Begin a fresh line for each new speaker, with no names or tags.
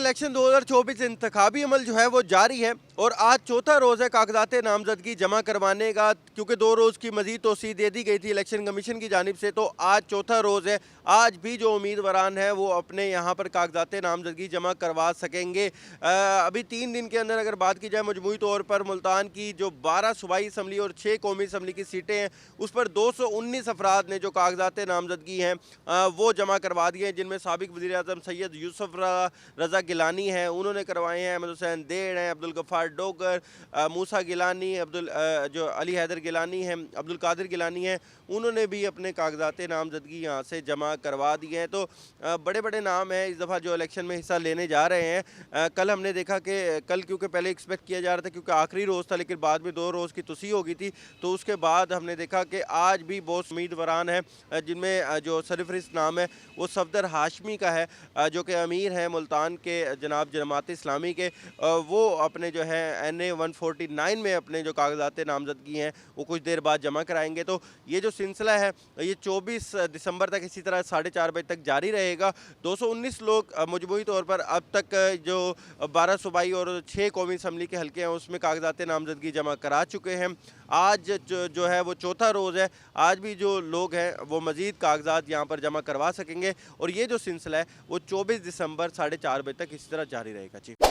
Election 2024 इंतखाबी अमल जो है वो जारी है और आज चौथा रोज़ है कागजात नामजदगी जमा करवाने का, क्योंकि 2 रोज़ की मजीद तोसी दे दी गई थी इलेक्शन कमीशन की जानिब से। तो आज चौथा रोज़ है। आज भी जो उम्मीदवारान हैं वो अपने यहाँ पर कागजात नामजदगी जमा करवा सकेंगे। अभी 3 दिन के अंदर अगर बात की जाए मजमूई तौर पर मुल्तान की जो 12 सूबाई असम्बली और 6 कौमी असम्बली की सीटें हैं उस पर 219 अफराद ने जो कागजात नामजदगी हैं वो जमा करवा दिए हैं, जिनमें साबिक वज़ीर आज़म सैयद यूसुफ रज़ा गिलानी हैं, उन्होंने करवाए हैं। अहमद हुसैन देड़ हैं, अब्दुल गफ़ार डोगर, मूसा गिलानी, जो अली हैदर गिलानी हैं, अब्दुल कादिर गिलानी हैं, उन्होंने भी अपने कागजात नामजदगी यहाँ से जमा करवा दिए हैं। तो बड़े बड़े नाम हैं इस दफ़ा जो इलेक्शन में हिस्सा लेने जा रहे हैं। कल हमने देखा कि कल क्योंकि पहले एक्सपेक्ट किया जा रहा था क्योंकि आखिरी रोज़ था, लेकिन बाद में 2 रोज़ की तुसी हो गई थी, तो उसके बाद हमने देखा कि आज भी बहुत उम्मीदवारान हैं जिनमें जो सरफहरिस्त नाम है वो सफदर हाशमी का है, जो कि अमीर हैं मुल्तान के जनाब जमात इस्लामी के। वो अपने जो है NA 149 में अपने जो कागजात नामजदगी हैं वो कुछ देर बाद जमा कराएंगे। तो ये जो सिलसिला है ये 24 दिसंबर तक इसी तरह 4:30 बजे तक जारी रहेगा। 219 लोग मजमूई तौर पर अब तक जो 12 सूबाई और 6 कौमी असम्बली के हल्के हैं उसमें कागजात नामजदगी जमा करा चुके हैं। आज जो है वो चौथा रोज़ है। आज भी जो लोग हैं वो मज़ीद कागजात यहाँ पर जमा करवा सकेंगे और ये जो सिलसिला है वो 24 दिसंबर 4:30 बजे तक इसी तरह जारी रहेगा। जी।